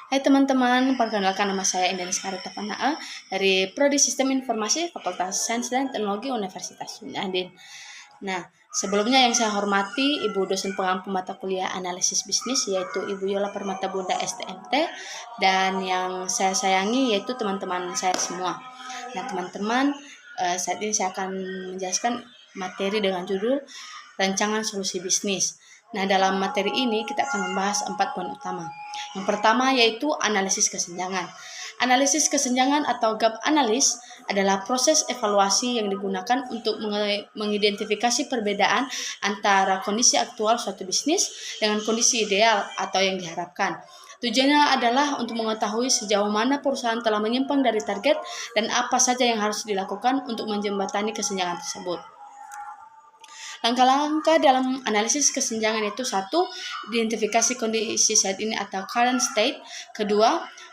Hai teman-teman, perkenalkan nama saya Indah Karita Panaa dari Prodi Sistem Informasi Fakultas Sains dan Teknologi Universitas Udin. Nah, sebelumnya yang saya hormati Ibu dosen pengampu mata kuliah analisis bisnis yaitu Ibu Yola Permata Bunda STMT, dan yang saya sayangi yaitu teman-teman saya semua. Nah teman-teman, saat ini saya akan menjelaskan materi dengan judul Rancangan Solusi Bisnis. Nah, dalam materi ini kita akan membahas 4 poin utama. Yang pertama yaitu analisis kesenjangan. Analisis kesenjangan atau gap analysis adalah proses evaluasi yang digunakan untuk mengidentifikasi perbedaan antara kondisi aktual suatu bisnis dengan kondisi ideal atau yang diharapkan. Tujuannya adalah untuk mengetahui sejauh mana perusahaan telah menyimpang dari target dan apa saja yang harus dilakukan untuk menjembatani kesenjangan tersebut. Langkah-langkah dalam analisis kesenjangan itu: 1. Identifikasi kondisi saat ini atau current state. 2.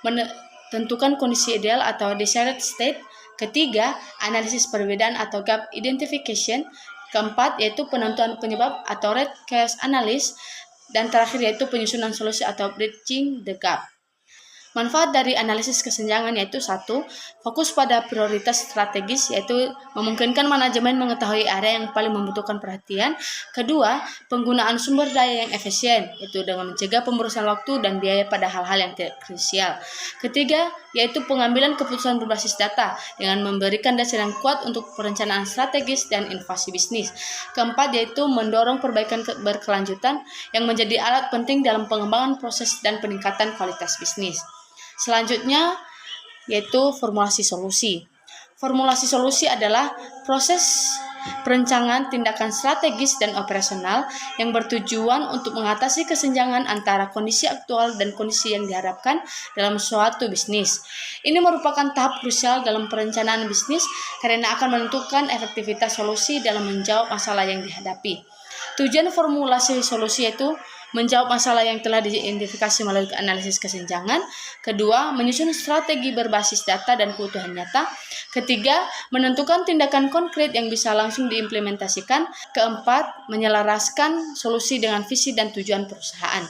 Menentukan kondisi ideal atau desired state. 3. Analisis perbedaan atau gap identification. 4. Yaitu penentuan penyebab atau root cause analysis. Dan terakhir yaitu penyusunan solusi atau bridging the gap. Manfaat dari analisis kesenjangan yaitu: 1. Fokus pada prioritas strategis, yaitu memungkinkan manajemen mengetahui area yang paling membutuhkan perhatian. 2. Penggunaan sumber daya yang efisien, yaitu dengan mencegah pemborosan waktu dan biaya pada hal-hal yang tidak krusial. 3. Yaitu pengambilan keputusan berbasis data dengan memberikan dasar yang kuat untuk perencanaan strategis dan inovasi bisnis. 4. Yaitu mendorong perbaikan berkelanjutan yang menjadi alat penting dalam pengembangan proses dan peningkatan kualitas bisnis. Selanjutnya yaitu formulasi solusi. Formulasi solusi adalah proses perencanaan tindakan strategis dan operasional yang bertujuan untuk mengatasi kesenjangan antara kondisi aktual dan kondisi yang diharapkan dalam suatu bisnis. Ini merupakan tahap krusial dalam perencanaan bisnis karena akan menentukan efektivitas solusi dalam menjawab masalah yang dihadapi. Tujuan formulasi solusi yaitu menjawab masalah yang telah diidentifikasi melalui analisis kesenjangan. 2. Menyusun strategi berbasis data dan kebutuhan nyata. 3. Menentukan tindakan konkret yang bisa langsung diimplementasikan. 4. Menyelaraskan solusi dengan visi dan tujuan perusahaan.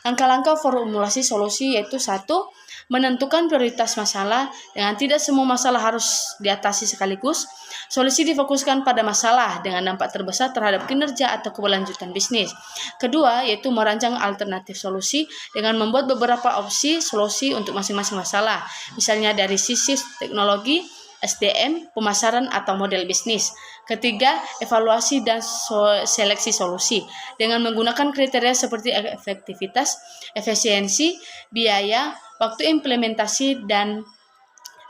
Langkah-langkah formulasi solusi yaitu: 1. Menentukan prioritas masalah dengan tidak semua masalah harus diatasi sekaligus. Solusi difokuskan pada masalah dengan dampak terbesar terhadap kinerja atau keberlanjutan bisnis. 2. Yaitu merancang alternatif solusi dengan membuat beberapa opsi solusi untuk masing-masing masalah, misalnya dari sisi teknologi, SDM, pemasaran, atau model bisnis. 3. Evaluasi dan seleksi solusi dengan menggunakan kriteria seperti efektivitas, efisiensi, biaya, waktu implementasi, dan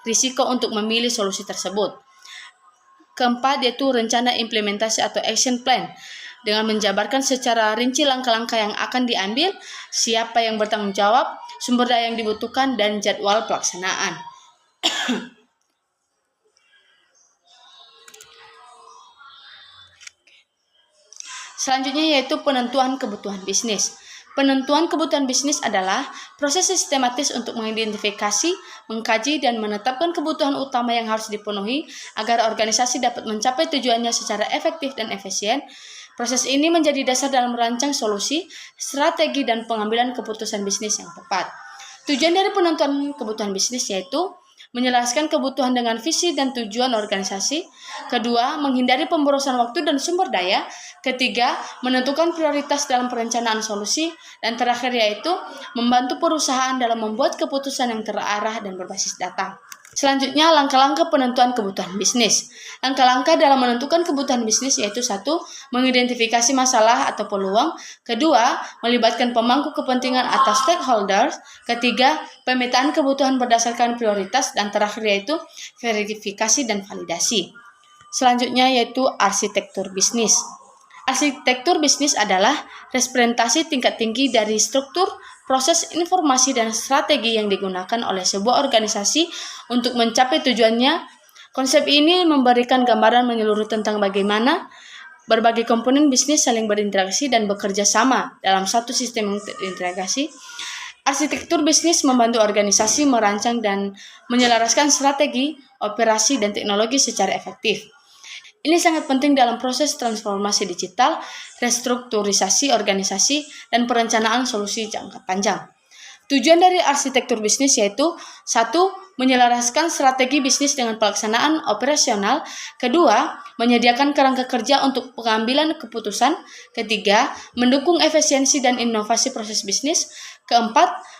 risiko untuk memilih solusi tersebut. 4. Yaitu rencana implementasi atau action plan dengan menjabarkan secara rinci langkah-langkah yang akan diambil, siapa yang bertanggung jawab, sumber daya yang dibutuhkan, dan jadwal pelaksanaan. Selanjutnya yaitu penentuan kebutuhan bisnis. Penentuan kebutuhan bisnis adalah proses sistematis untuk mengidentifikasi, mengkaji, dan menetapkan kebutuhan utama yang harus dipenuhi agar organisasi dapat mencapai tujuannya secara efektif dan efisien. Proses ini menjadi dasar dalam merancang solusi, strategi, dan pengambilan keputusan bisnis yang tepat. Tujuan dari penentuan kebutuhan bisnis yaitu menjelaskan kebutuhan dengan visi dan tujuan organisasi. 2. Menghindari pemborosan waktu dan sumber daya. 3. Menentukan prioritas dalam perencanaan solusi. Dan terakhir yaitu membantu perusahaan dalam membuat keputusan yang terarah dan berbasis data. Selanjutnya, langkah-langkah penentuan kebutuhan bisnis. Langkah-langkah dalam menentukan kebutuhan bisnis yaitu: 1. Mengidentifikasi masalah atau peluang. 2. Melibatkan pemangku kepentingan atau stakeholders. 3. Pemetaan kebutuhan berdasarkan prioritas. Dan terakhir yaitu verifikasi dan validasi. Selanjutnya yaitu arsitektur bisnis. Arsitektur bisnis adalah representasi tingkat tinggi dari struktur, proses, informasi, dan strategi yang digunakan oleh sebuah organisasi untuk mencapai tujuannya. Konsep ini memberikan gambaran menyeluruh tentang bagaimana berbagai komponen bisnis saling berinteraksi dan bekerja sama dalam satu sistem yang terintegrasi. Arsitektur bisnis membantu organisasi merancang dan menyelaraskan strategi, operasi, dan teknologi secara efektif. Ini sangat penting dalam proses transformasi digital, restrukturisasi organisasi, dan perencanaan solusi jangka panjang. Tujuan dari arsitektur bisnis yaitu 1. Menyelaraskan strategi bisnis dengan pelaksanaan operasional. 2. Menyediakan kerangka kerja untuk pengambilan keputusan. 3. Mendukung efisiensi dan inovasi proses bisnis. 4.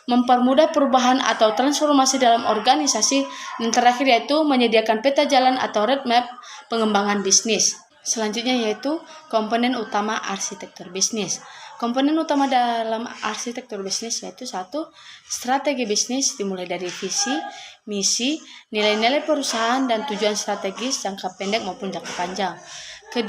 Mempermudah perubahan atau transformasi dalam organisasi. Dan terakhir yaitu menyediakan peta jalan atau roadmap pengembangan bisnis. Selanjutnya yaitu komponen utama arsitektur bisnis. Komponen utama dalam arsitektur bisnis yaitu 1. Strategi bisnis dimulai dari visi, misi, nilai-nilai perusahaan dan tujuan strategis jangka pendek maupun jangka panjang. 2.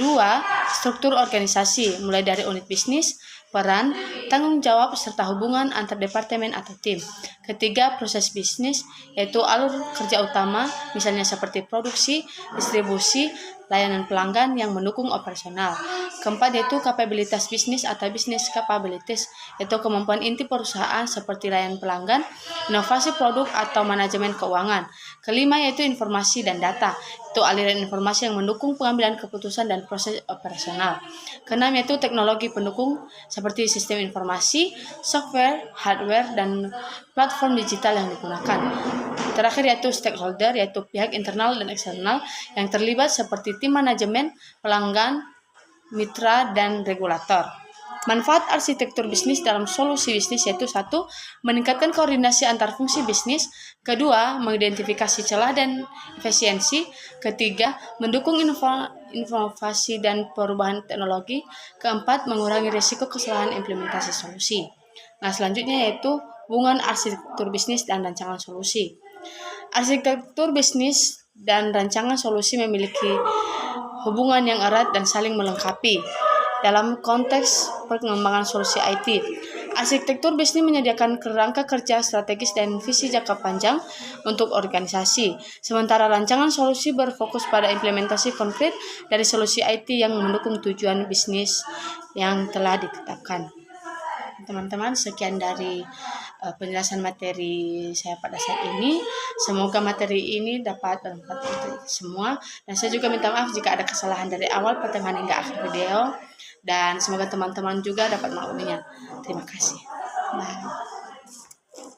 Struktur organisasi mulai dari unit bisnis, peran, tanggung jawab, serta hubungan antar departemen atau tim. 3. Proses bisnis yaitu alur kerja utama misalnya seperti produksi, distribusi, layanan pelanggan yang mendukung operasional. 4. Yaitu kapabilitas bisnis atau business capabilities, yaitu kemampuan inti perusahaan seperti layanan pelanggan, inovasi produk atau manajemen keuangan. 5. Yaitu informasi dan data, itu aliran informasi yang mendukung pengambilan keputusan dan proses operasional. 6. Yaitu teknologi pendukung seperti sistem informasi, software, hardware, dan platform digital yang digunakan. Terakhir yaitu stakeholder, yaitu pihak internal dan eksternal yang terlibat seperti tim manajemen, pelanggan, mitra, dan regulator. Manfaat arsitektur bisnis dalam solusi bisnis yaitu 1. Meningkatkan koordinasi antar fungsi bisnis. 2. Mengidentifikasi celah dan efisiensi. 3. Mendukung inovasi dan perubahan teknologi. 4. Mengurangi risiko kesalahan implementasi solusi. Nah, selanjutnya yaitu hubungan arsitektur bisnis dan rancangan solusi. Arsitektur bisnis dan rancangan solusi memiliki hubungan yang erat dan saling melengkapi. Dalam konteks pengembangan solusi IT, arsitektur bisnis menyediakan kerangka kerja strategis dan visi jangka panjang untuk organisasi, sementara rancangan solusi berfokus pada implementasi konkret dari solusi IT yang mendukung tujuan bisnis yang telah ditetapkan. Teman-teman, sekian dari penjelasan materi saya pada saat ini. Semoga materi ini dapat bermanfaat untuk semua. Dan saya juga minta maaf jika ada kesalahan dari awal, pertengahan hingga akhir video. Dan semoga teman-teman juga dapat makluminya. Terima kasih. Bye.